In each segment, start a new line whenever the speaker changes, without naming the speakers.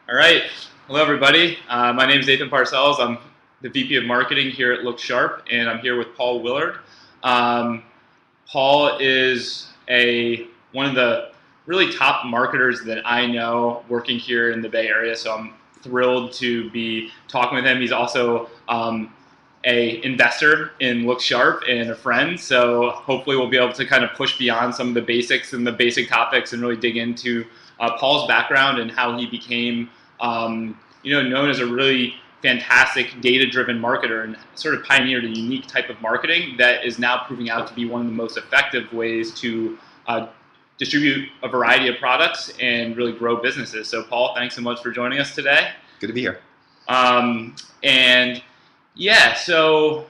All right. Hello, everybody. My name is Nathan Parcells. I'm the VP of Marketing here at Looksharp, and I'm here with Paul Willard. Paul is one of the really top marketers that I know working here in the Bay Area, so I'm thrilled to be talking with him. He's also a investor in Looksharp and a friend, so hopefully we'll be able to kind of push beyond some of the basics and the basic topics and really dig into Paul's background and how he became known as a really fantastic data-driven marketer and sort of pioneered a unique type of marketing that is now proving out to be one of the most effective ways to distribute a variety of products and really grow businesses. So Paul, thanks so much for joining us today.
Good to be here.
And yeah, so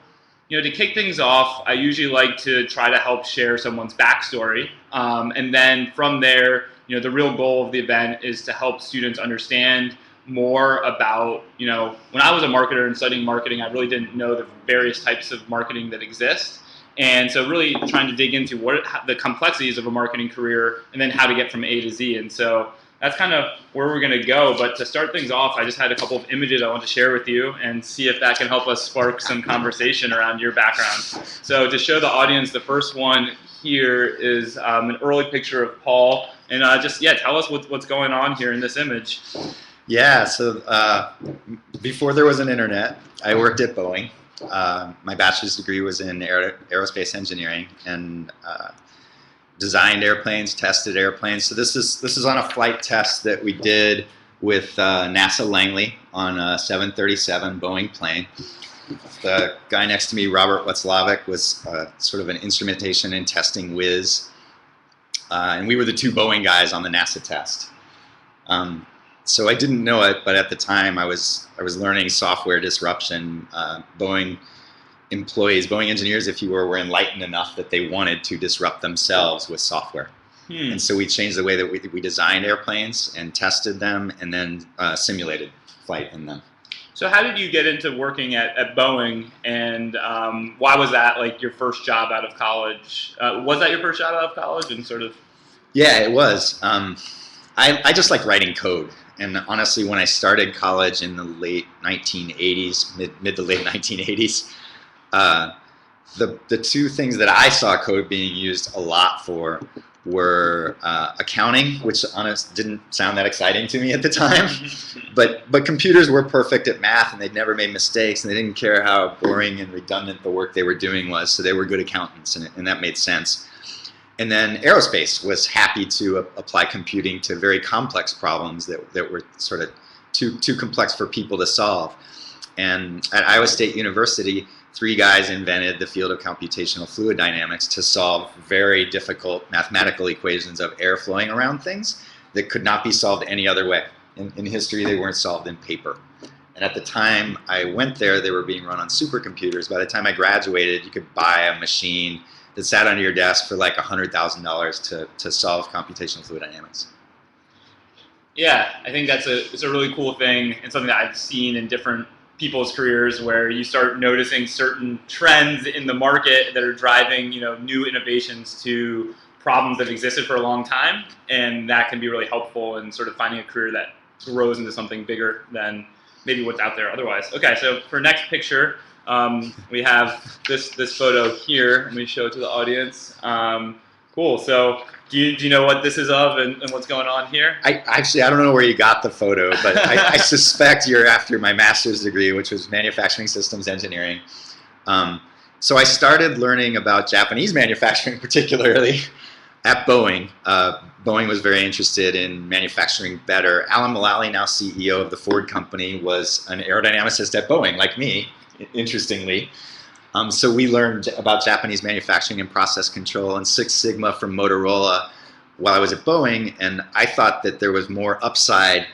to kick things off, I usually like to try to help share someone's backstory, and then from there, the real goal of the event is to help students understand more about, when I was a marketer and studying marketing, I really didn't know the various types of marketing that exist. And so really trying to dig into the complexities of a marketing career and then how to get from A to Z. And so that's kind of where we're going to go. But to start things off, I just had a couple of images I want to share with you and see if that can help us spark some conversation around your background. So to show the audience, the first one here is an early picture of Paul. And tell us what's going on here in this image.
Yeah, so before there was an internet, I worked at Boeing. My bachelor's degree was in aerospace engineering and designed airplanes, tested airplanes. So this is on a flight test that we did with NASA Langley on a 737 Boeing plane. The guy next to me, Robert Watzlawick, was sort of an instrumentation and testing whiz. And we were the two Boeing guys on the NASA test. So I didn't know it, but at the time I was learning software disruption. Boeing employees, Boeing engineers, if you were enlightened enough that they wanted to disrupt themselves with software. And so we changed the way that we designed airplanes and tested them and then simulated flight in them.
So how did you get into working at Boeing, and why was that like your first job out of college? Was that your first job out of college and sort of?
Yeah, it was. I just like writing code. And honestly, when I started college in the late 1980s, mid to late 1980s, the two things that I saw code being used a lot for were accounting, which honestly didn't sound that exciting to me at the time, but computers were perfect at math and they'd never made mistakes and they didn't care how boring and redundant the work they were doing was, so they were good accountants, and that made sense. And then aerospace was happy to apply computing to very complex problems that were sort of too complex for people to solve. And at Iowa State University, 3 guys invented the field of computational fluid dynamics to solve very difficult mathematical equations of air flowing around things that could not be solved any other way. In history, they weren't solved in paper. And at the time I went there, they were being run on supercomputers. By the time I graduated, you could buy a machine that sat under your desk for like $100,000 to solve computational fluid dynamics.
Yeah, I think it's a really cool thing and something that I've seen in different people's careers where you start noticing certain trends in the market that are driving new innovations to problems that have existed for a long time, and that can be really helpful in sort of finding a career that grows into something bigger than maybe what's out there otherwise. Okay, so for next picture, we have this photo here. Let me show it to the audience. Cool. So do you know what this is of and what's going on here?
I don't know where you got the photo, but I suspect you're after my master's degree, which was manufacturing systems engineering. So I started learning about Japanese manufacturing, particularly at Boeing. Boeing was very interested in manufacturing better. Alan Mulally, now CEO of the Ford company, was an aerodynamicist at Boeing, like me, interestingly. So we learned about Japanese manufacturing and process control and Six Sigma from Motorola while I was at Boeing, and I thought that there was more upside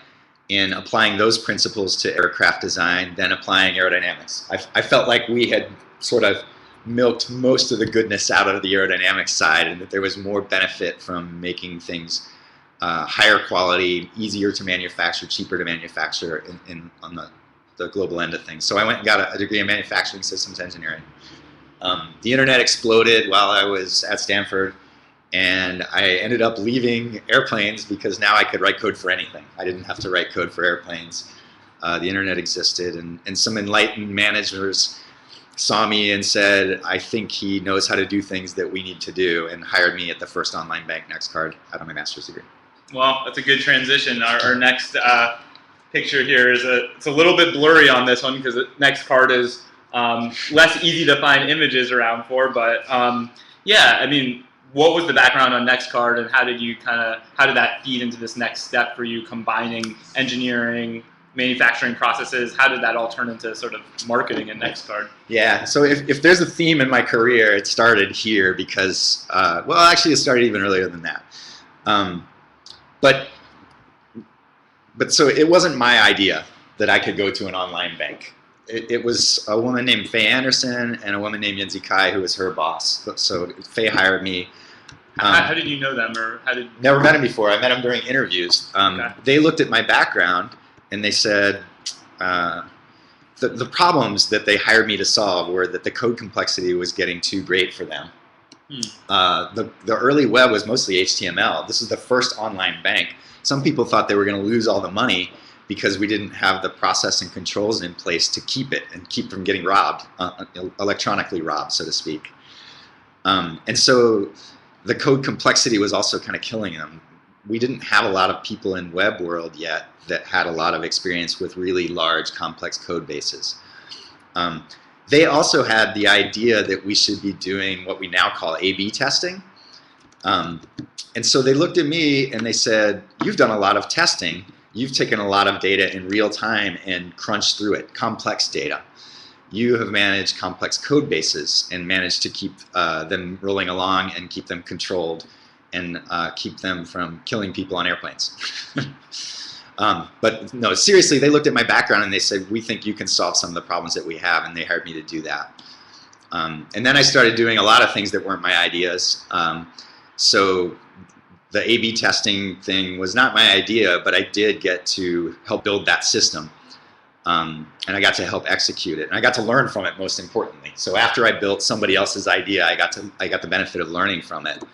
in applying those principles to aircraft design than applying aerodynamics. I felt like we had sort of milked most of the goodness out of the aerodynamics side, and that there was more benefit from making things higher quality, easier to manufacture, cheaper to manufacture on the global end of things. So I went and got a degree in manufacturing systems engineering. The internet exploded while I was at Stanford, And I ended up leaving airplanes because now I could write code for anything. I didn't have to write code for airplanes. The internet existed, and some enlightened managers saw me and said, I think he knows how to do things that we need to do, and hired me at the first online bank, NextCard, out of my master's degree.
Well, that's a good transition. Our next picture here is it's a little bit blurry on this one because NextCard is less easy to find images around for. But yeah, I mean, what was the background on NextCard, and how did that feed into this next step for you, combining engineering, manufacturing processes? How did that all turn into sort of marketing at NextCard?
Yeah, so if there's a theme in my career, it started here because, well, actually it started even earlier than that. But so it wasn't my idea that I could go to an online bank. It was a woman named Faye Anderson and a woman named Yanzi Kai who was her boss. So Faye hired me.
How did you know them, or how did?
Never met them before. I met them during interviews.
Okay.
They looked at my background and they said the problems that they hired me to solve were that the code complexity was getting too great for them. The early web was mostly HTML. This is the first online bank. Some people thought they were going to lose all the money because we didn't have the process and controls in place to keep it and keep from getting robbed, electronically robbed, so to speak. And so the code complexity was also kind of killing them. We didn't have a lot of people in web world yet that had a lot of experience with really large, complex code bases. They also had the idea that we should be doing what we now call A/B testing. And so they looked at me and they said, you've done a lot of testing. You've taken a lot of data in real time and crunched through it, complex data. You have managed complex code bases and managed to keep them rolling along and keep them controlled and keep them from killing people on airplanes. But no, seriously, they looked at my background and they said, we think you can solve some of the problems that we have, and they hired me to do that. And then I started doing a lot of things that weren't my ideas. So the A/B testing thing was not my idea, but I did get to help build that system. And I got to help execute it, and I got to learn from it, most importantly. So after I built somebody else's idea, I got the benefit of learning from it.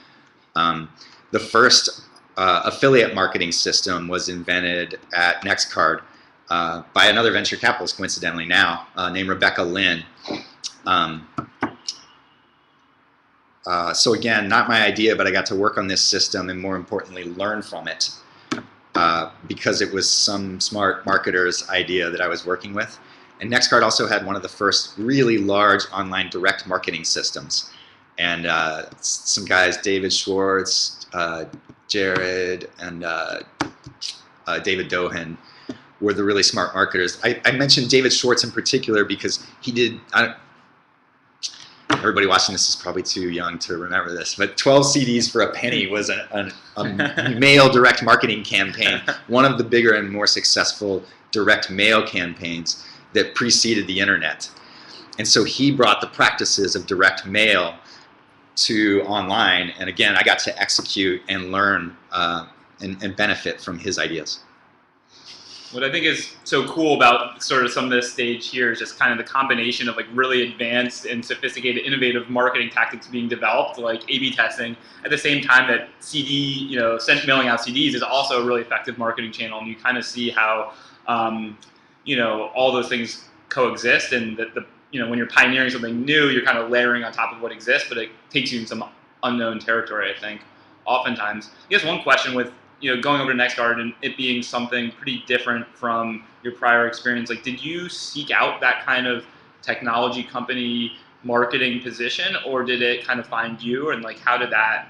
The first affiliate marketing system was invented at NextCard by another venture capitalist, coincidentally now, named Rebecca Lynn. So again, not my idea, but I got to work on this system and, more importantly, learn from it because it was some smart marketer's idea that I was working with. And NextCard also had one of the first really large online direct marketing systems. And some guys, David Schwartz, Jared, and David Dohan, were the really smart marketers. I mentioned David Schwartz in particular because he did, everybody watching this is probably too young to remember this, but 12 CDs for a penny was a mail direct marketing campaign, one of the bigger and more successful direct mail campaigns that preceded the internet. And so he brought the practices of direct mail to online, and again, I got to execute and learn and benefit from his ideas.
What I think is so cool about sort of some of this stage here is just kind of the combination of like really advanced and sophisticated, innovative marketing tactics being developed, like A/B testing, at the same time that mailing out CDs is also a really effective marketing channel, and you kind of see how, all those things coexist, and that when you're pioneering something new, you're kind of layering on top of what exists, but it takes you in some unknown territory, I think, oftentimes. I guess one question with going over to NextCard and it being something pretty different from your prior experience, like, did you seek out that kind of technology company marketing position, or did it kind of find you? And like, how did that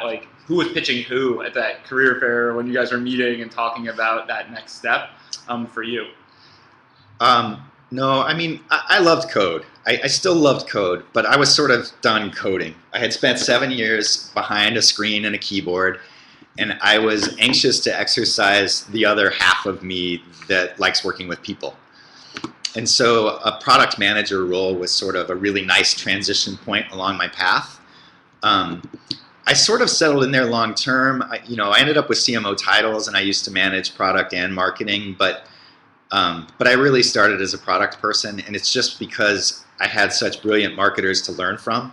like, who was pitching who at that career fair when you guys were meeting and talking about that next step for you?
No, I mean, I loved code. I still loved code, but I was sort of done coding. I had spent 7 years behind a screen and a keyboard, and I was anxious to exercise the other half of me that likes working with people. And so a product manager role was sort of a really nice transition point along my path. I sort of settled in there long term. I ended up with CMO titles, and I used to manage product and marketing, but I really started as a product person, and it's just because I had such brilliant marketers to learn from.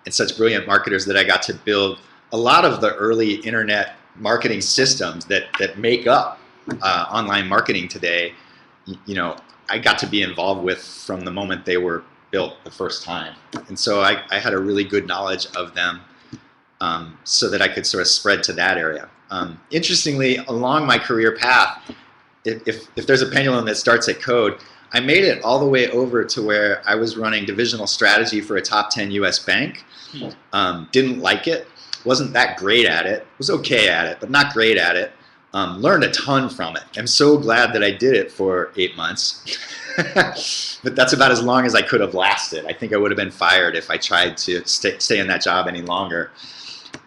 and such brilliant marketers that I got to build a lot of the early internet marketing systems that make up online marketing today. You know, I got to be involved with from the moment they were built the first time. And so I had a really good knowledge of them, so that I could sort of spread to that area. Interestingly, along my career path, if there's a pendulum that starts at code, I made it all the way over to where I was running divisional strategy for a top 10 US bank. Didn't like it, wasn't that great at it, was okay at it, but not great at it. Learned a ton from it. I'm so glad that I did it for 8 months. But that's about as long as I could have lasted. I think I would have been fired if I tried to stay in that job any longer.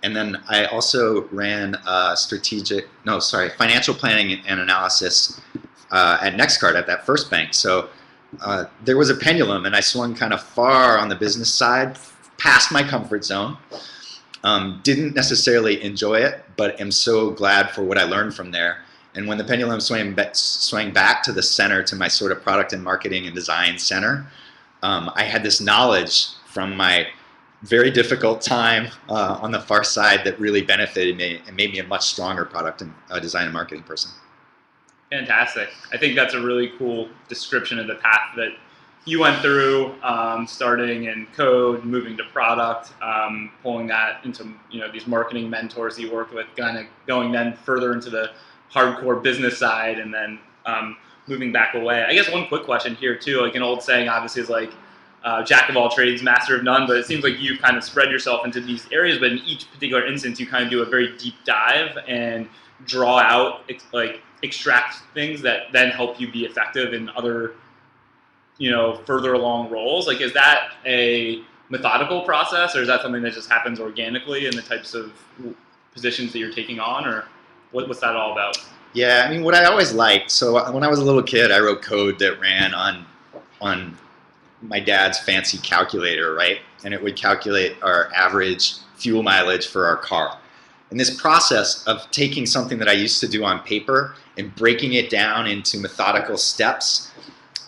And then I also ran financial planning and analysis at NextCard at that first bank. So there was a pendulum, and I swung kind of far on the business side, past my comfort zone. Didn't necessarily enjoy it, but am so glad for what I learned from there. And when the pendulum swang back to the center, to my sort of product and marketing and design center, I had this knowledge from my very difficult time on the far side that really benefited me and made me a much stronger product and design and marketing person.
Fantastic. I think that's a really cool description of the path that you went through, starting in code, moving to product, pulling that into these marketing mentors you worked with, kind of going then further into the hardcore business side, and then moving back away. I guess one quick question here too, like an old saying obviously is like, jack of all trades, master of none, but it seems like you've kind of spread yourself into these areas, but in each particular instance you kind of do a very deep dive and draw out, extract things that then help you be effective in other further along roles. Like, is that a methodical process, or is that something that just happens organically in the types of positions that you're taking on, or what's that all about?
Yeah, I mean, what I always liked, so when I was a little kid, I wrote code that ran on my dad's fancy calculator, right? And it would calculate our average fuel mileage for our car. And this process of taking something that I used to do on paper and breaking it down into methodical steps,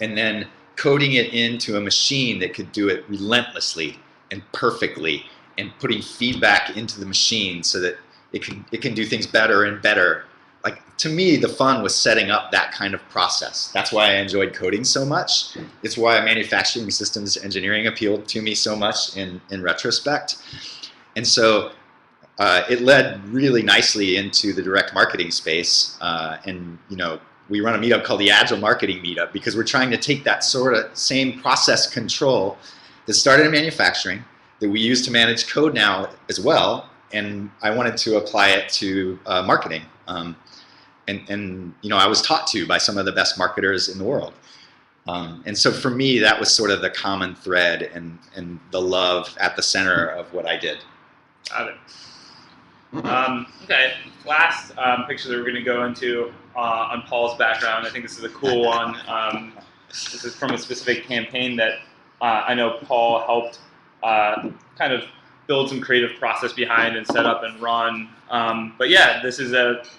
and then coding it into a machine that could do it relentlessly and perfectly, and putting feedback into the machine so that it can do things better and better. Like, to me, the fun was setting up that kind of process. That's why I enjoyed coding so much. It's why manufacturing systems engineering appealed to me so much in retrospect. And so it led really nicely into the direct marketing space. And we run a meetup called the Agile Marketing Meetup, because we're trying to take that sort of same process control that started in manufacturing, that we use to manage code now as well, and I wanted to apply it to marketing. And I was taught to by some of the best marketers in the world. And so for me, that was sort of the common thread and the love at the center of what I did.
Got it. Okay, last picture that we're going to go into on Paul's background. I think this is a cool one. This is from a specific campaign that I know Paul helped kind of build some creative process behind and set up and run. But yeah, this is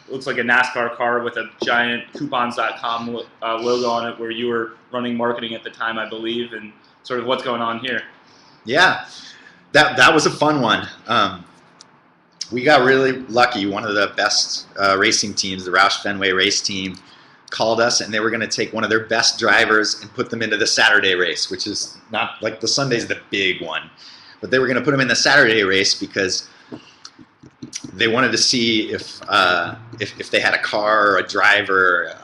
looks like a NASCAR car with a giant coupons.com logo on it, where you were running marketing at the time, I believe, and sort of what's going on here.
Yeah, that was a fun one. We got really lucky. One of the best racing teams, the Roush Fenway race team, called us, and they were going to take one of their best drivers and put them into the Saturday race, which is not like the Sunday's the big one, but they were going to put them in the Saturday race because they wanted to see if they had a car or a driver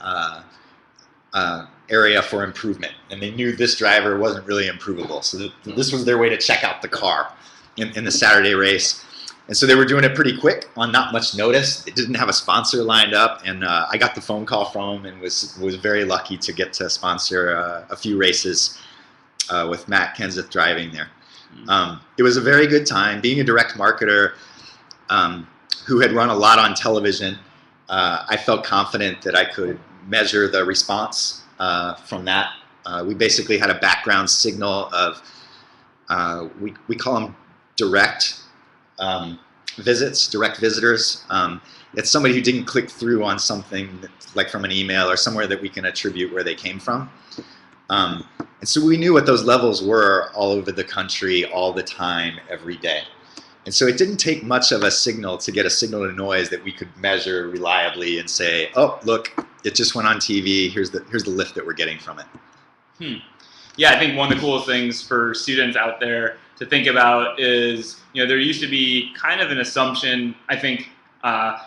area for improvement, and they knew this driver wasn't really improvable. So this was their way to check out the car in the Saturday race. And so they were doing it pretty quick on not much notice. They didn't have a sponsor lined up, and I got the phone call from them and was very lucky to get to sponsor a few races with Matt Kenseth driving there. It was a very good time. Being a direct marketer who had run a lot on television, I felt confident that I could measure the response from that. We basically had a background signal of, we call them direct visits, direct visitors. It's somebody who didn't click through on something like from an email or somewhere that we can attribute where they came from. And so we knew what those levels were all over the country, all the time, every day. And so it didn't take much of a signal to get a signal to noise that we could measure reliably and say, oh, look, it just went on TV. Here's the lift that we're getting from it.
Yeah, I think one of the coolest things for students out there to think about is, there used to be kind of an assumption, I think,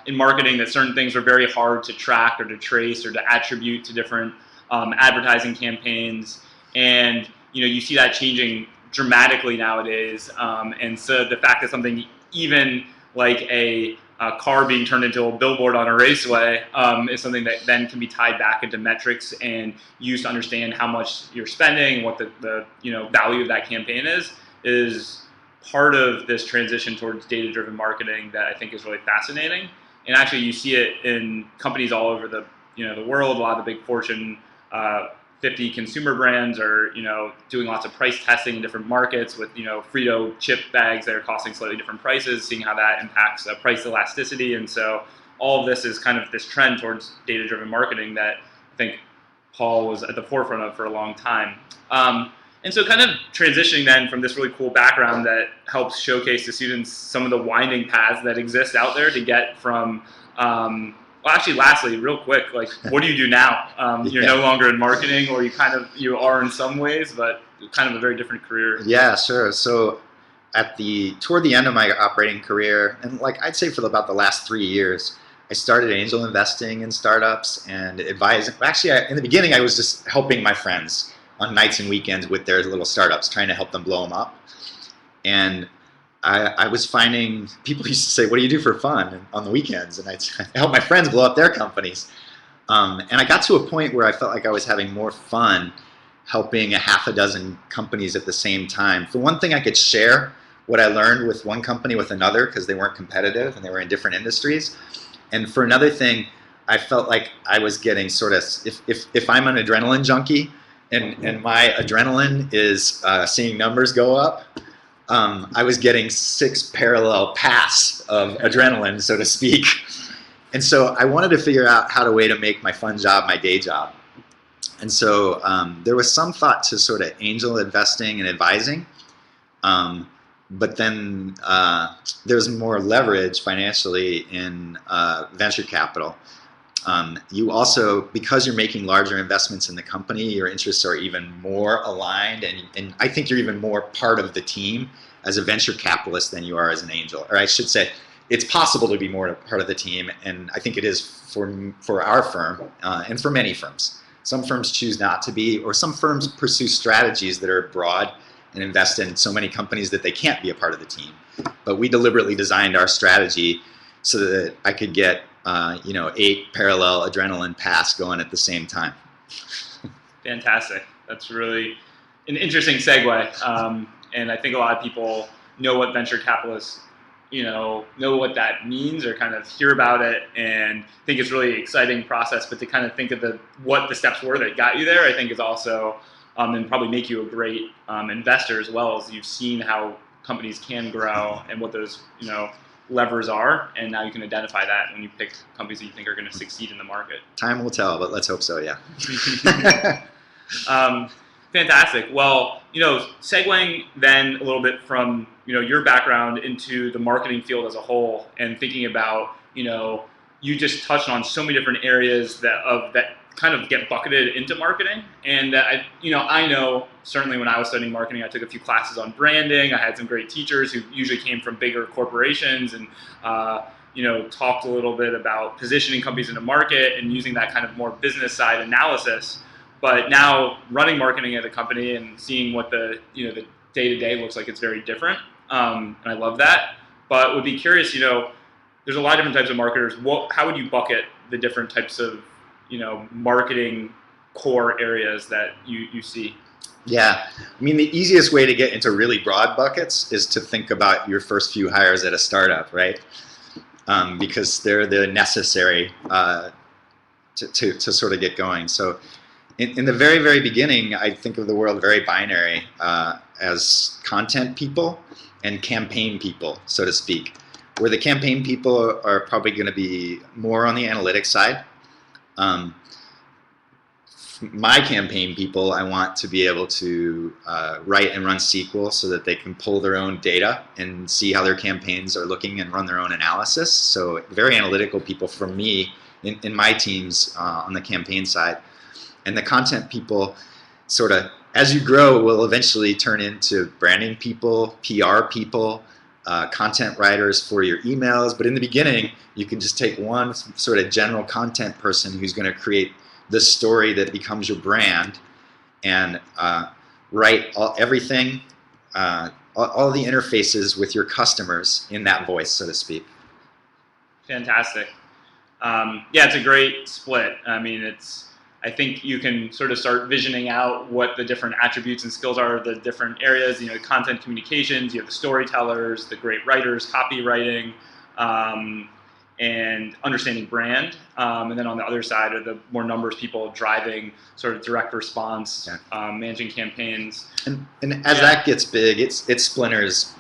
in marketing that certain things were very hard to track or to trace or to attribute to different advertising campaigns. And, you see that changing dramatically nowadays. And so the fact that something even like a car being turned into a billboard on a raceway is something that then can be tied back into metrics and used to understand how much you're spending, what the value of that campaign is part of this transition towards data-driven marketing that I think is really fascinating. And actually, you see it in companies all over the world. A lot of the big Fortune 50 consumer brands are doing lots of price testing in different markets with Frito chip bags that are costing slightly different prices, seeing how that impacts price elasticity. And so all of this is kind of this trend towards data-driven marketing that I think Paul was at the forefront of for a long time. And so kind of transitioning then from this really cool background that helps showcase to students some of the winding paths that exist out there to get from well, actually, lastly, real quick, like, what do you do now? You're no longer in marketing, or you are in some ways, but kind of a very different career.
Yeah, sure. So toward the end of my operating career, and I'd say for about the last 3 years, I started angel investing in startups and advising. Actually, in the beginning, I was just helping my friends on nights and weekends with their little startups, trying to help them blow them up. And I was finding people used to say, what do you do for fun on the weekends? And I'd help my friends blow up their companies. And I got to a point where I felt like I was having more fun helping a half a dozen companies at the same time. For one thing, I could share what I learned with one company with another because they weren't competitive and they were in different industries. And for another thing, I felt like I was getting sort of, if I'm an adrenaline junkie and my adrenaline is seeing numbers go up, I was getting 6 parallel paths of adrenaline, so to speak. And so I wanted to figure out how to make my fun job my day job. And so there was some thought to sort of angel investing and advising. But then there's more leverage financially in venture capital. You also, because you're making larger investments in the company, your interests are even more aligned, and I think you're even more part of the team as a venture capitalist than you are as an angel. Or I should say, it's possible to be more part of the team, and I think it is for our firm and for many firms. Some firms choose not to be, or some firms pursue strategies that are broad and invest in so many companies that they can't be a part of the team. But we deliberately designed our strategy so that I could get 8 parallel adrenaline paths going at the same time.
Fantastic. That's really an interesting segue. And I think a lot of people know what venture capitalists, know what that means or kind of hear about it and think it's really exciting process. But to kind of think of what the steps were that got you there, I think is also and probably make you a great investor as well, as you've seen how companies can grow and what those levers are, and now you can identify that when you pick companies that you think are going to succeed in the market.
Time will tell, but let's hope so, yeah.
Fantastic. Well, segueing then a little bit from your background into the marketing field as a whole, and thinking about you just touched on so many different areas that kind of get bucketed into marketing, and that I know certainly when I was studying marketing, I took a few classes on branding. I had some great teachers who usually came from bigger corporations and talked a little bit about positioning companies in the market and using that kind of more business side analysis. But now running marketing at a company and seeing what the day-to-day looks like, it's very different, and I love that. But would be curious, there's a lot of different types of marketers. How would you bucket the different types of marketing core areas that you see?
Yeah, I mean, the easiest way to get into really broad buckets is to think about your first few hires at a startup, right? Because they're the necessary to sort of get going. So in the very, very beginning, I think of the world very binary as content people and campaign people, so to speak, where the campaign people are probably going to be more on the analytics side. my campaign people, I want to be able to write and run SQL so that they can pull their own data and see how their campaigns are looking and run their own analysis. So very analytical people for me in my teams on the campaign side. And the content people sort of, as you grow, will eventually turn into branding people, PR people, content writers for your emails. But in the beginning, you can just take one sort of general content person who's going to create the story that becomes your brand and write everything, all the interfaces with your customers in that voice, so to speak.
Fantastic. Yeah, it's a great split. I mean, I think you can sort of start visioning out what the different attributes and skills are of the different areas. You know, content communications, you have the storytellers, the great writers, copywriting, and understanding brand. And then on the other side are the more numbers people driving sort of direct response, managing campaigns.
And as that gets big, it splinters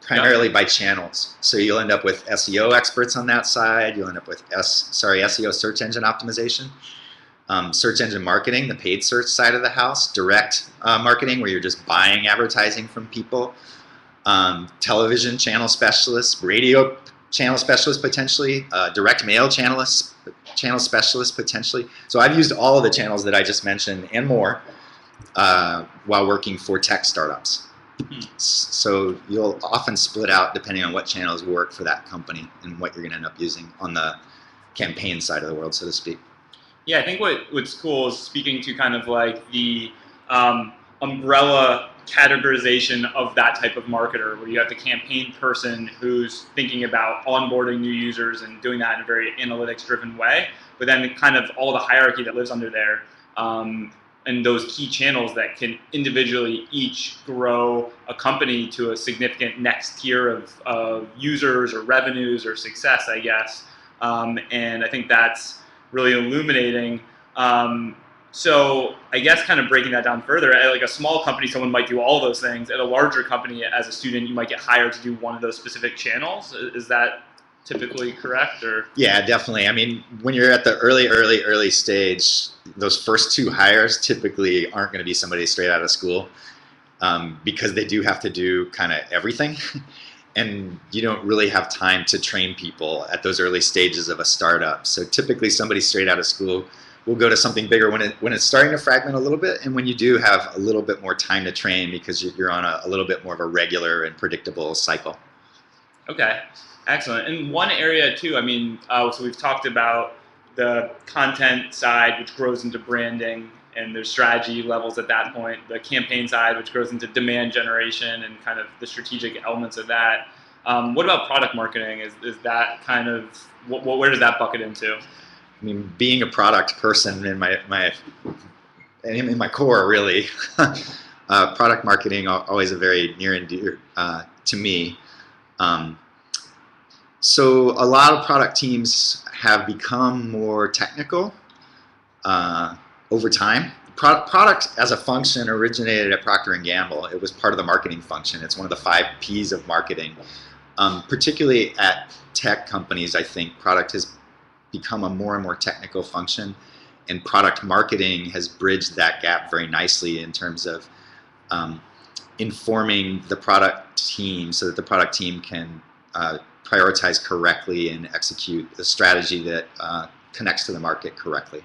primarily by channels. So you'll end up with SEO experts on that side. You'll end up with SEO, search engine optimization. Search engine marketing, the paid search side of the house, direct marketing where you're just buying advertising from people, television channel specialists, radio channel specialists potentially, direct mail channel specialists potentially. So I've used all of the channels that I just mentioned and more while working for tech startups. So you'll often split out depending on what channels work for that company and what you're going to end up using on the campaign side of the world, so to speak.
Yeah, I think what's cool is speaking to kind of like the umbrella categorization of that type of marketer, where you have the campaign person who's thinking about onboarding new users and doing that in a very analytics-driven way, but then kind of all the hierarchy that lives under there, and those key channels that can individually each grow a company to a significant next tier of users or revenues or success, I guess. And I think that's really illuminating. So I guess kind of breaking that down further, at like a small company, someone might do all those things. At a larger company, as a student, you might get hired to do one of those specific channels. Is that typically correct? Or
yeah, definitely. I mean, when you're at the early stage, those first two hires typically aren't going to be somebody straight out of school because they do have to do kind of everything. And you don't really have time to train people at those early stages of a startup. So typically somebody straight out of school will go to something bigger when it's starting to fragment a little bit, and when you do have a little bit more time to train because you're on a little bit more of a regular and predictable cycle.
Okay, excellent. And one area too, I mean, so we've talked about the content side, which grows into branding, and there's strategy levels at that point, the campaign side, which grows into demand generation and kind of the strategic elements of that. What about product marketing? Is that kind of, where does that bucket into?
I mean, being a product person in my core, really, product marketing always a very near and dear to me. So a lot of product teams have become more technical over time. Product as a function originated at Procter & Gamble. It was part of the marketing function. It's one of the 5 Ps of marketing. Particularly at tech companies, I think product has become a more and more technical function, and product marketing has bridged that gap very nicely in terms of informing the product team so that the product team can prioritize correctly and execute the strategy that connects to the market correctly.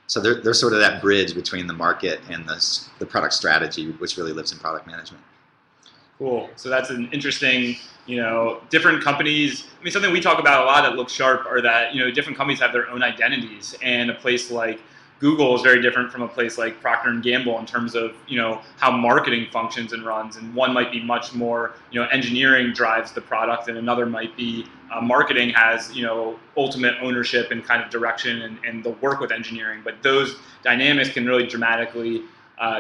So there's sort of that bridge between the market and the product strategy, which really lives in product management.
Cool. So that's an interesting, different companies. I mean, something we talk about a lot at Looksharp are that, different companies have their own identities, and a place like Google is very different from a place like Procter & Gamble in terms of, how marketing functions and runs. And one might be much more, engineering drives the product, and another might be marketing has, ultimate ownership and kind of direction and the work with engineering. But those dynamics can really dramatically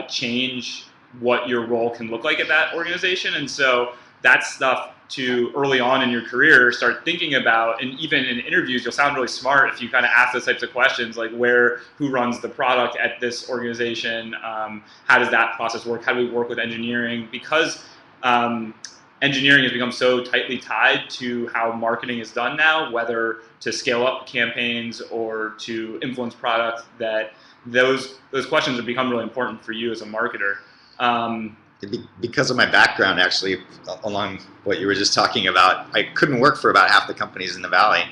change what your role can look like at that organization. And so that's stuff to early on in your career start thinking about, and even in interviews you'll sound really smart if you kind of ask those types of questions like who runs the product at this organization, how does that process work, how do we work with engineering, because engineering has become so tightly tied to how marketing is done now, whether to scale up campaigns or to influence products, that those questions have become really important for you as a marketer.
Because of my background, actually, along what you were just talking about, I couldn't work for about half the companies in the Valley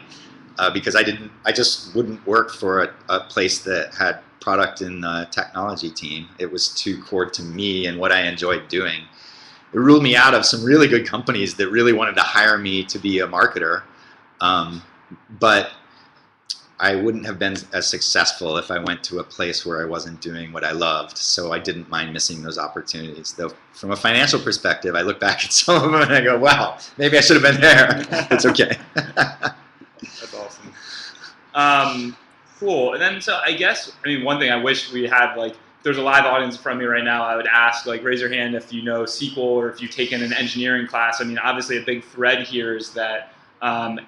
because I just wouldn't work for a place that had product in the technology team. It was too core to me and what I enjoyed doing. It ruled me out of some really good companies that really wanted to hire me to be a marketer, but I wouldn't have been as successful if I went to a place where I wasn't doing what I loved. So I didn't mind missing those opportunities. Though from a financial perspective, I look back at some of them and I go, wow, maybe I should have been there. It's okay.
That's awesome. Cool. And then, so I guess, one thing I wish we had, like, if there's a live audience from me right now, I would ask, like, raise your hand if you know SQL or if you've taken an engineering class. Obviously a big thread here is that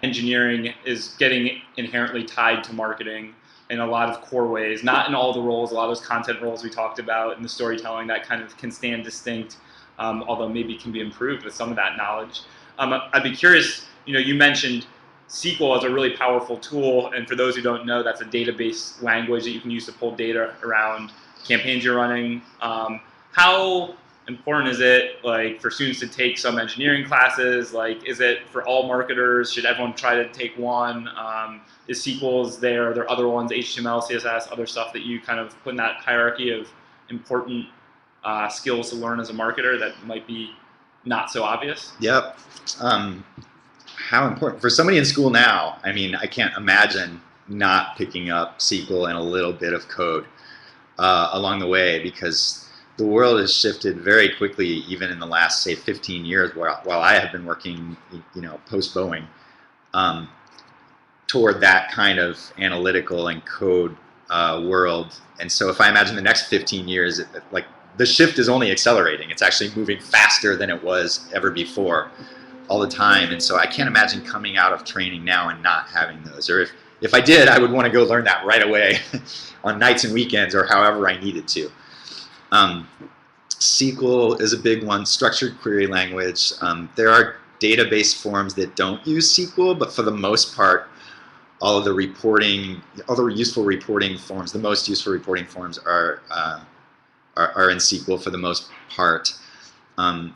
engineering is getting inherently tied to marketing in a lot of core ways, not in all the roles. A lot of those content roles we talked about and the storytelling that kind of can stand distinct, although maybe can be improved with some of that knowledge. I'd be curious, you mentioned SQL as a really powerful tool, and for those who don't know, that's a database language that you can use to pull data around campaigns you're running. How important is it, like, for students to take some engineering classes? Like, is it for all marketers? Should everyone try to take one? Is SQL there? Are there other ones, HTML, CSS, other stuff that you kind of put in that hierarchy of important skills to learn as a marketer that might be not so obvious?
Yep. How important for somebody in school now? I can't imagine not picking up SQL and a little bit of code along the way, because the world has shifted very quickly, even in the last, say, 15 years, while I have been working, post-Boeing, toward that kind of analytical and code world. And so if I imagine the next 15 years, like, the shift is only accelerating. It's actually moving faster than it was ever before, all the time. And so I can't imagine coming out of training now and not having those. Or if I did, I would want to go learn that right away on nights and weekends or however I needed to. SQL is a big one. Structured query language. There are database forms that don't use SQL, but for the most part, all of the reporting, all the useful reporting forms, the most useful reporting forms are in SQL for the most part.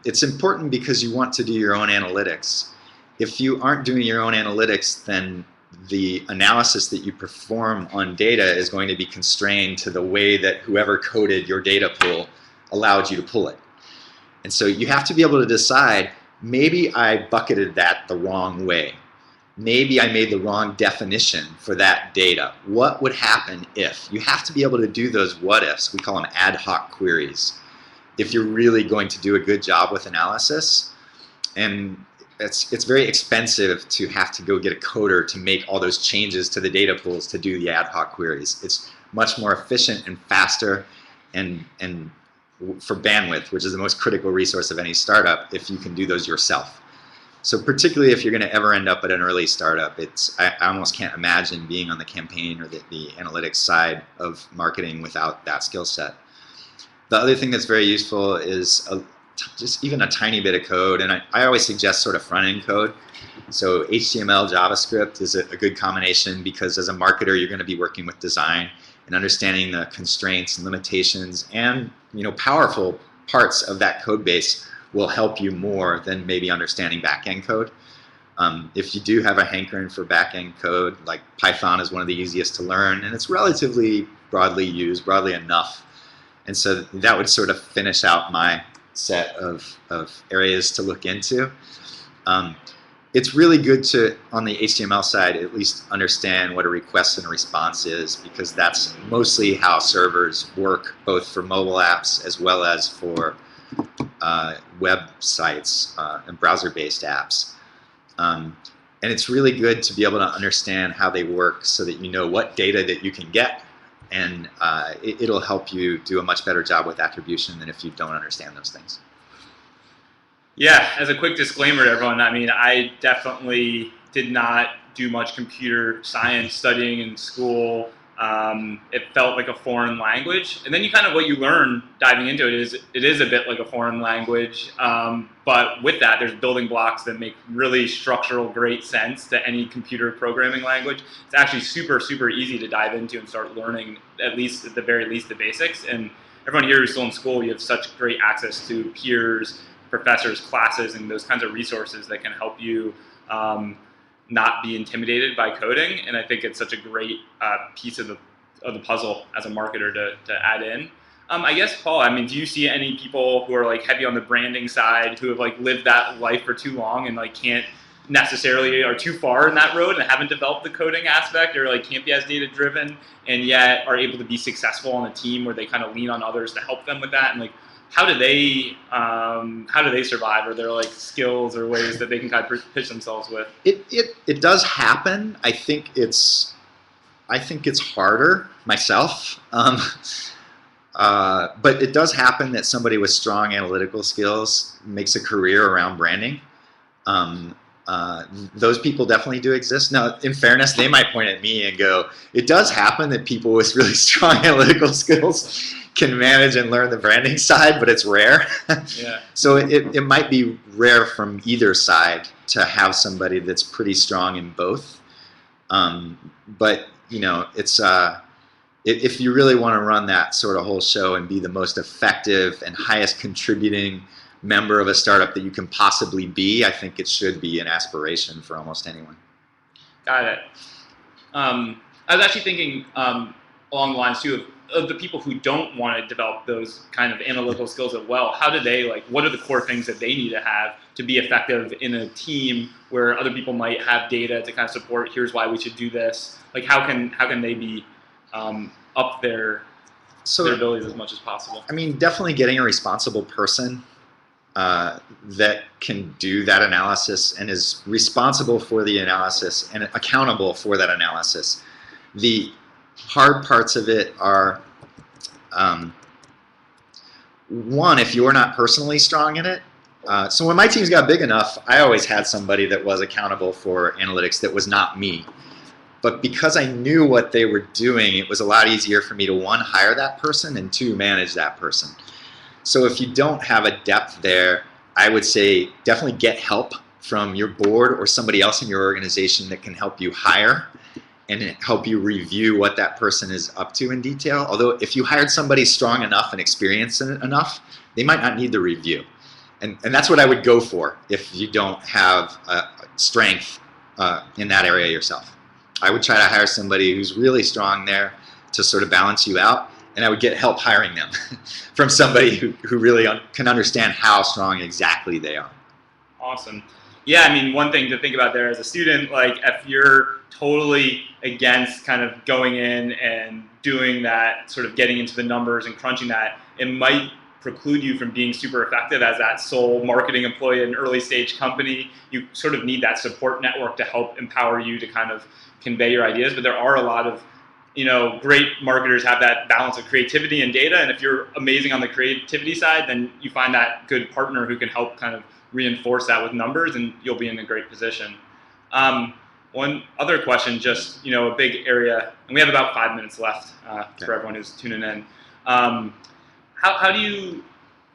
It's important because you want to do your own analytics. If you aren't doing your own analytics, then the analysis that you perform on data is going to be constrained to the way that whoever coded your data pool allowed you to pull it. And so you have to be able to decide, maybe I bucketed that the wrong way. Maybe I made the wrong definition for that data. What would happen if? You have to be able to do those what ifs. We call them ad hoc queries, if you're really going to do a good job with analysis. And it's very expensive to have to go get a coder to make all those changes to the data pools to do the ad hoc queries. It's much more efficient and faster, and for bandwidth, which is the most critical resource of any startup, if you can do those yourself. So particularly if you're going to ever end up at an early startup, I almost can't imagine being on the campaign or the analytics side of marketing without that skill set. The other thing that's very useful is just even a tiny bit of code, and I always suggest sort of front-end code. So HTML, JavaScript is a good combination, because as a marketer, you're going to be working with design and understanding the constraints and limitations, and powerful parts of that code base will help you more than maybe understanding back-end code. If you do have a hankering for back-end code, like Python is one of the easiest to learn, and it's relatively broadly used, broadly enough. And so that would sort of finish out my set of areas to look into. It's really good to, on the HTML side, at least understand what a request and a response is, because that's mostly how servers work, both for mobile apps as well as for websites and browser-based apps. And it's really good to be able to understand how they work so that you know what data that you can get, and it'll help you do a much better job with attribution than if you don't understand those things.
Yeah, as a quick disclaimer to everyone, I definitely did not do much computer science studying in school. It felt like a foreign language, and then what you learn diving into it is a bit like a foreign language. But with that, there's building blocks that make really structural, great sense to any computer programming language. It's actually super easy to dive into and start learning, at least at the very least, the basics. And everyone here who's still in school, you have such great access to peers, professors, classes, and those kinds of resources that can help you not be intimidated by coding. And I think it's such a great piece of the puzzle as a marketer to add in. I guess, Paul, I mean, do you see any people who are like heavy on the branding side who have like lived that life for too long and like can't necessarily are too far in that road and haven't developed the coding aspect, or like can't be as data driven and yet are able to be successful on a team where they kind of lean on others to help them with that? And like, how do they survive? Are there like skills or ways that they can kind of pitch themselves with?
It does happen. I think it's harder myself. But it does happen that somebody with strong analytical skills makes a career around branding. Those people definitely do exist. Now, in fairness, they might point at me and go, it does happen that people with really strong analytical skills can manage and learn the branding side, but it's rare.
Yeah.
So it might be rare from either side to have somebody that's pretty strong in both. But you know, it's if you really want to run that sort of whole show and be the most effective and highest contributing member of a startup that you can possibly be, I think it should be an aspiration for almost anyone.
Got it. I was actually thinking along the lines too of the people who don't want to develop those kind of analytical skills as well. How do they, like, what are the core things that they need to have to be effective in a team where other people might have data to kind of support, here's why we should do this? Like, how can they be up their abilities as much as possible?
I mean, definitely getting a responsible person that can do that analysis and is responsible for the analysis and accountable for that analysis. The hard parts of it are, one, if you're not personally strong in it. So when my teams got big enough, I always had somebody that was accountable for analytics that was not me. But because I knew what they were doing, it was a lot easier for me to, one, hire that person, and two, manage that person. So if you don't have a depth there, I would say definitely get help from your board or somebody else in your organization that can help you hire and help you review what that person is up to in detail. Although if you hired somebody strong enough and experienced enough, they might not need the review. And that's what I would go for if you don't have strength in that area yourself. I would try to hire somebody who's really strong there to sort of balance you out, and I would get help hiring them from somebody who really can understand how strong exactly they are.
Awesome. Yeah, I mean, one thing to think about there as a student, like if you're totally against kind of going in and doing that, sort of getting into the numbers and crunching that, it might preclude you from being super effective as that sole marketing employee in an early stage company. You sort of need that support network to help empower you to kind of convey your ideas. But there are a lot of, you know, great marketers have that balance of creativity and data. And if you're amazing on the creativity side, then you find that good partner who can help kind of reinforce that with numbers, and you'll be in a great position. One other question, just, you know, a big area, and we have about 5 minutes left for everyone who's tuning in. How do you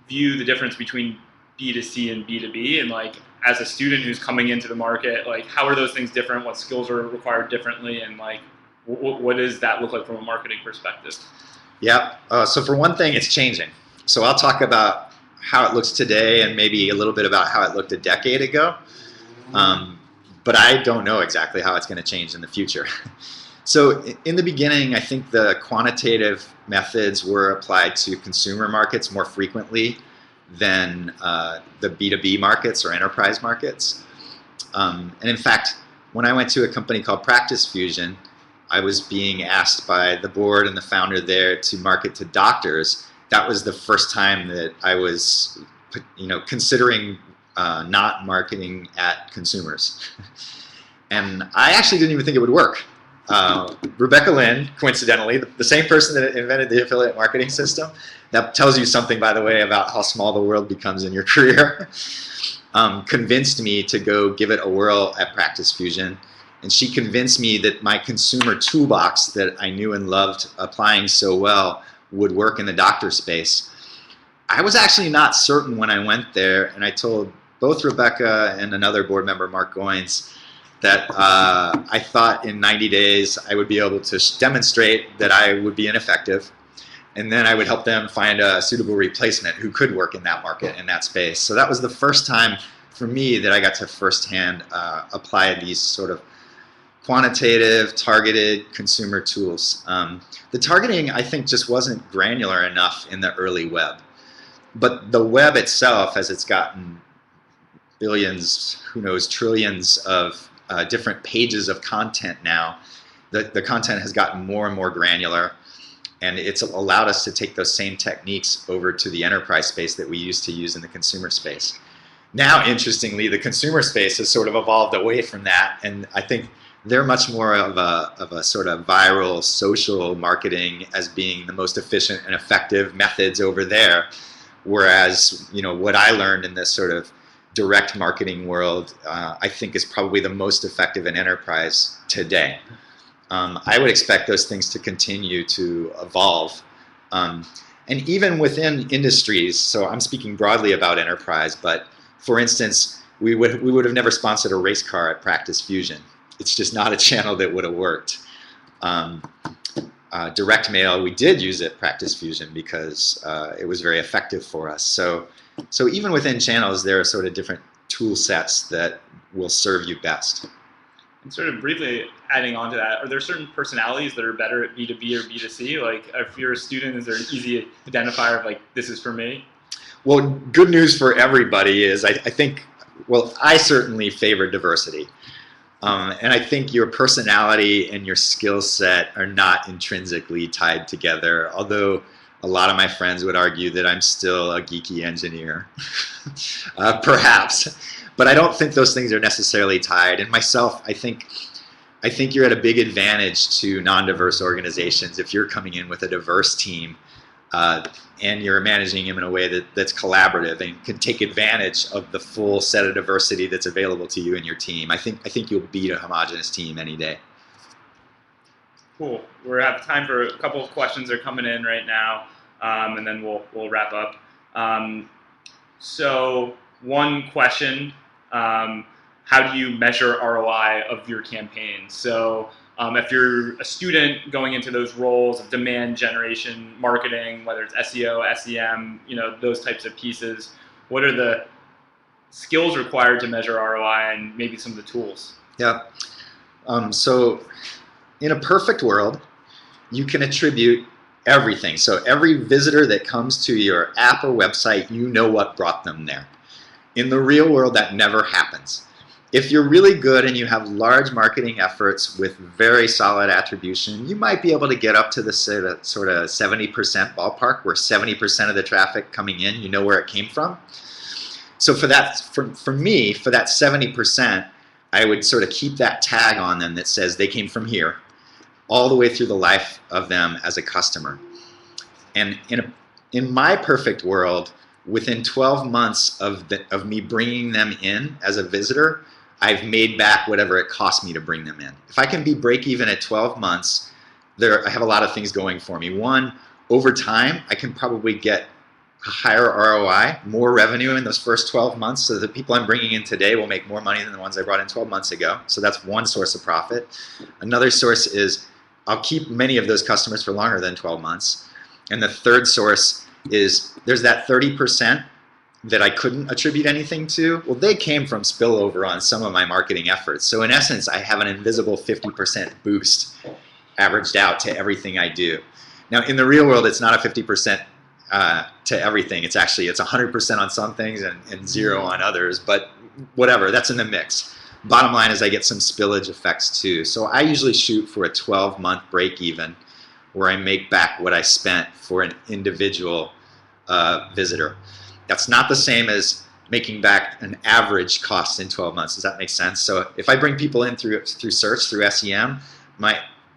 view the difference between B2C and B2B? And like, as a student who's coming into the market, like, how are those things different? What skills are required differently? And like, what does that look like from a marketing perspective? Yeah.
So for one thing, it's changing. So I'll talk about how it looks today and maybe a little bit about how it looked a decade ago. But I don't know exactly how it's going to change in the future. So in the beginning, I think the quantitative methods were applied to consumer markets more frequently than the B2B markets or enterprise markets. And in fact, when I went to a company called Practice Fusion, I was being asked by the board and the founder there to market to doctors. That was the first time that I was, you know, considering not marketing at consumers. And I actually didn't even think it would work. Rebecca Lynn, coincidentally, the same person that invented the affiliate marketing system, that tells you something, by the way, about how small the world becomes in your career, convinced me to go give it a whirl at Practice Fusion. And she convinced me that my consumer toolbox that I knew and loved applying so well would work in the doctor space. I was actually not certain when I went there, and I told both Rebecca and another board member, Mark Goins, that I thought in 90 days I would be able to demonstrate that I would be ineffective, and then I would help them find a suitable replacement who could work in that market, in that space. So that was the first time for me that I got to firsthand apply these sort of quantitative, targeted consumer tools. The targeting, I think, just wasn't granular enough in the early web. But the web itself, as it's gotten billions, who knows, trillions of different pages of content now, the content has gotten more and more granular, and it's allowed us to take those same techniques over to the enterprise space that we used to use in the consumer space. Now, interestingly, the consumer space has sort of evolved away from that, and I think they're much more of a sort of viral social marketing as being the most efficient and effective methods over there. Whereas, you know, what I learned in this sort of direct marketing world, I think is probably the most effective in enterprise today. I would expect those things to continue to evolve. And even within industries, so I'm speaking broadly about enterprise, but for instance, we would have never sponsored a race car at Practice Fusion. It's just not a channel that would have worked. Direct mail, we did use at Practice Fusion because it was very effective for us. So even within channels, there are sort of different tool sets that will serve you best.
And sort of briefly adding on to that, are there certain personalities that are better at B2B or B2C? Like if you're a student, is there an easy identifier of like, this is for me?
Well, good news for everybody is I think, well, I certainly favor diversity. And I think your personality and your skill set are not intrinsically tied together, although a lot of my friends would argue that I'm still a geeky engineer, perhaps. But I don't think those things are necessarily tied. And myself, I think you're at a big advantage to non-diverse organizations if you're coming in with a diverse team and you're managing them in a way that's collaborative and can take advantage of the full set of diversity that's available to you and your team. I think you'll beat a homogenous team any day.
Cool. We're at time for a couple of questions that are coming in right now, and then we'll wrap up. So one question, how do you measure ROI of your campaigns? So if you're a student going into those roles of demand generation, marketing, whether it's SEO, SEM, you know, those types of pieces, what are the skills required to measure ROI and maybe some of the tools?
Yeah. So in a perfect world, you can attribute everything. So every visitor that comes to your app or website, you know what brought them there. In the real world, that never happens. If you're really good and you have large marketing efforts with very solid attribution, you might be able to get up to the sort of 70% ballpark, where 70% of the traffic coming in, you know where it came from. So for that, for me, for that 70%, I would sort of keep that tag on them that says they came from here, all the way through the life of them as a customer. And in my perfect world, within 12 months of me bringing them in as a visitor, I've made back whatever it cost me to bring them in. If I can be break even at 12 months, I have a lot of things going for me. One, over time, I can probably get a higher ROI, more revenue in those first 12 months, so the people I'm bringing in today will make more money than the ones I brought in 12 months ago. So that's one source of profit. Another source is I'll keep many of those customers for longer than 12 months. And the third source is there's that 30% that I couldn't attribute anything to. Well, they came from spillover on some of my marketing efforts. So in essence, I have an invisible 50% boost averaged out to everything I do. Now, in the real world, it's not a 50% to everything. It's 100% on some things and 0 on others, but whatever, that's in the mix. Bottom line is I get some spillage effects too. So I usually shoot for a 12-month break even where I make back what I spent for an individual visitor. That's not the same as making back an average cost in 12 months. Does that make sense? So if I bring people in through search, through SEM,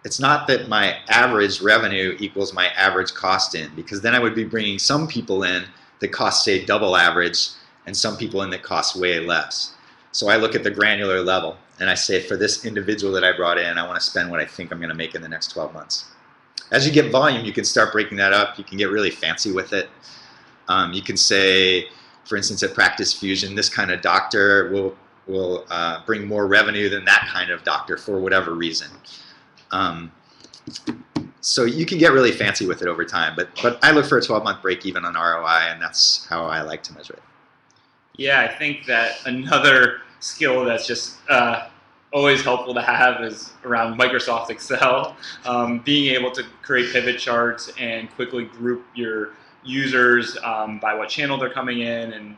it's not that my average revenue equals my average cost in, because then I would be bringing some people in that cost, say, double average, and some people in that cost way less. So I look at the granular level. And I say, for this individual that I brought in, I want to spend what I think I'm going to make in the next 12 months. As you get volume, you can start breaking that up. You can get really fancy with it. You can say, for instance, at Practice Fusion, this kind of doctor will bring more revenue than that kind of doctor for whatever reason. So you can get really fancy with it over time. But I look for a 12-month break even on ROI, and that's how I like to measure it.
Yeah, I think that another skill that's just always helpful to have is around Microsoft Excel. Being able to create pivot charts and quickly group your users by what channel they're coming in, and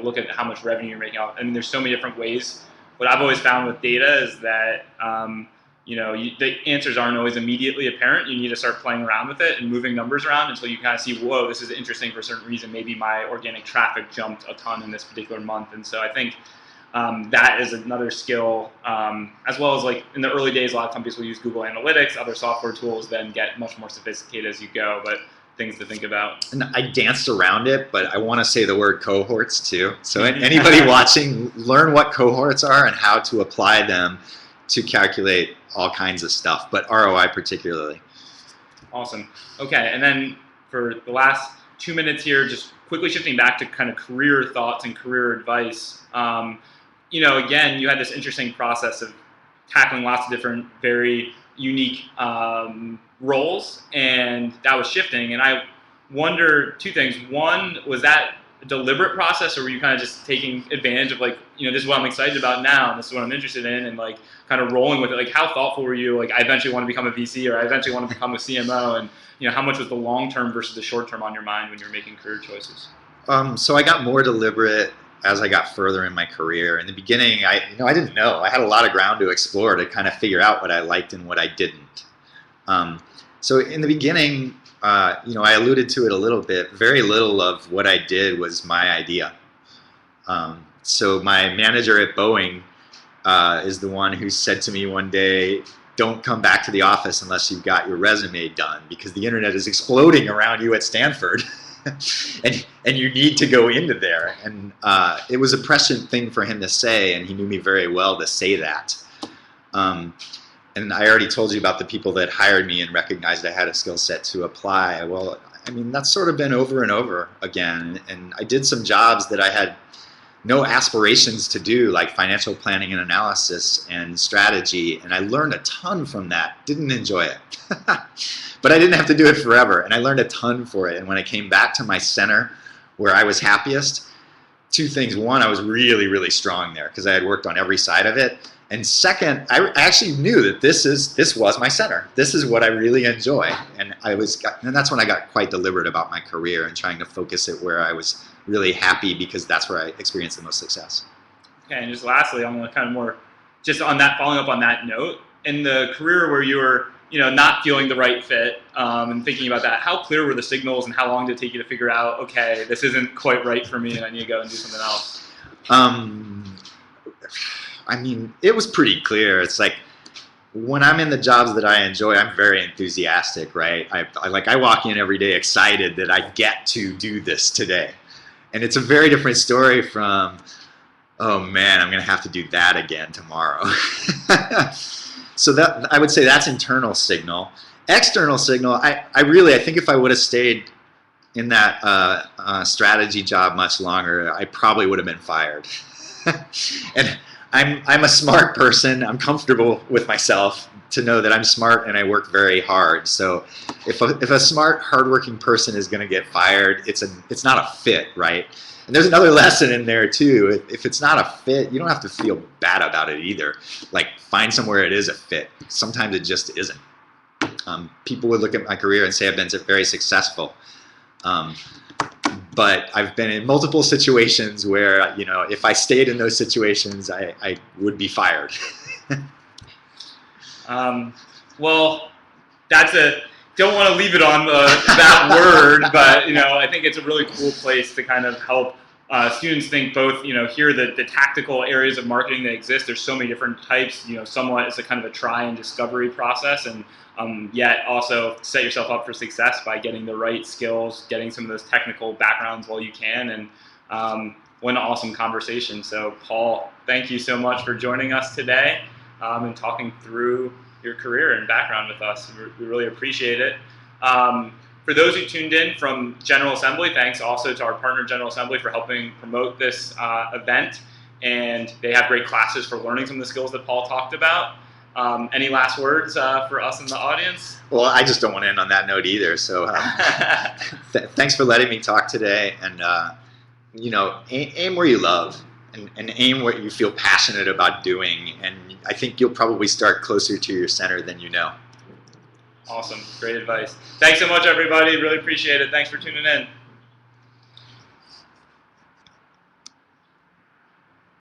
look at how much revenue you're making out. I mean, there's so many different ways. What I've always found with data is that the answers aren't always immediately apparent. You need to start playing around with it and moving numbers around until you kind of see, whoa, this is interesting for a certain reason. Maybe my organic traffic jumped a ton in this particular month. And so I think that is another skill, as well as like in the early days, a lot of companies will use Google Analytics, other software tools, then get much more sophisticated as you go, but things to think about.
And I danced around it, but I want to say the word cohorts too. So anybody watching, learn what cohorts are and how to apply them to calculate all kinds of stuff, but ROI particularly.
Awesome. Okay, and then for the last 2 minutes here, just quickly shifting back to kind of career thoughts and career advice. Again, you had this interesting process of tackling lots of different, very unique roles, and that was shifting. And I wonder two things. One, was that a deliberate process, or were you kind of just taking advantage of like, this is what I'm excited about now, and this is what I'm interested in, and like kind of rolling with it? Like, how thoughtful were you? Like, I eventually want to become a VC, or I eventually want to become a CMO, and how much was the long term versus the short term on your mind when you're making career choices?
So I got more deliberate as I got further in my career. In the beginning, I didn't know. I had a lot of ground to explore to kind of figure out what I liked and what I didn't. So in the beginning, I alluded to it a little bit. Very little of what I did was my idea. So my manager at Boeing is the one who said to me one day, "Don't come back to the office unless you've got your resume done, because the internet is exploding around you at Stanford." and you need to go into there. And it was a prescient thing for him to say, and he knew me very well to say that. And I already told you about the people that hired me and recognized I had a skill set to apply. Well, I mean, that's sort of been over and over again. And I did some jobs that I had no aspirations to do, like financial planning and analysis and strategy, and I learned a ton from that. Didn't enjoy it. But I didn't have to do it forever, and I learned a ton for it. And when I came back to my center where I was happiest, two things. One, I was really, really strong there because I had worked on every side of it. And second, I actually knew that this was my center. This is what I really enjoy. And that's when I got quite deliberate about my career and trying to focus it where I was really happy, because that's where I experienced the most success.
Okay, and just lastly, I'm going to kind of more, just on that, following up on that note, in the career where you were, not feeling the right fit, and thinking about that, how clear were the signals, and how long did it take you to figure out, okay, this isn't quite right for me and I need to go and do something else?
I mean, it was pretty clear. It's like, when I'm in the jobs that I enjoy, I'm very enthusiastic, right? I walk in every day excited that I get to do this today. And it's a very different story from, oh man, I'm going to have to do that again tomorrow. So that, I would say that's internal signal. External signal, I think if I would have stayed in that strategy job much longer, I probably would have been fired. And I'm a smart person. I'm comfortable with myself to know that I'm smart and I work very hard. So if a smart, hardworking person is going to get fired, it's not a fit, right? And there's another lesson in there too. If it's not a fit, you don't have to feel bad about it either. Like, find somewhere it is a fit. Sometimes it just isn't. People would look at my career and say I've been very successful. But I've been in multiple situations where, if I stayed in those situations, I would be fired.
Well, don't want to leave it on that word, but I think it's a really cool place to kind of help students think both, hear the tactical areas of marketing that exist. There's so many different types, somewhat it's a kind of a try and discovery process, and yet also set yourself up for success by getting the right skills, getting some of those technical backgrounds while you can, and what an awesome conversation. So Paul, thank you so much for joining us today and talking through your career and background with us. We really appreciate it. For those who tuned in from General Assembly, thanks also to our partner General Assembly for helping promote this event. And they have great classes for learning some of the skills that Paul talked about. Any last words for us in the audience?
Well, I just don't want to end on that note either. So thanks for letting me talk today. And, aim where you love and aim what you feel passionate about doing. And I think you'll probably start closer to your center than you know.
Awesome. Great advice. Thanks so much, everybody. Really appreciate it. Thanks for tuning in.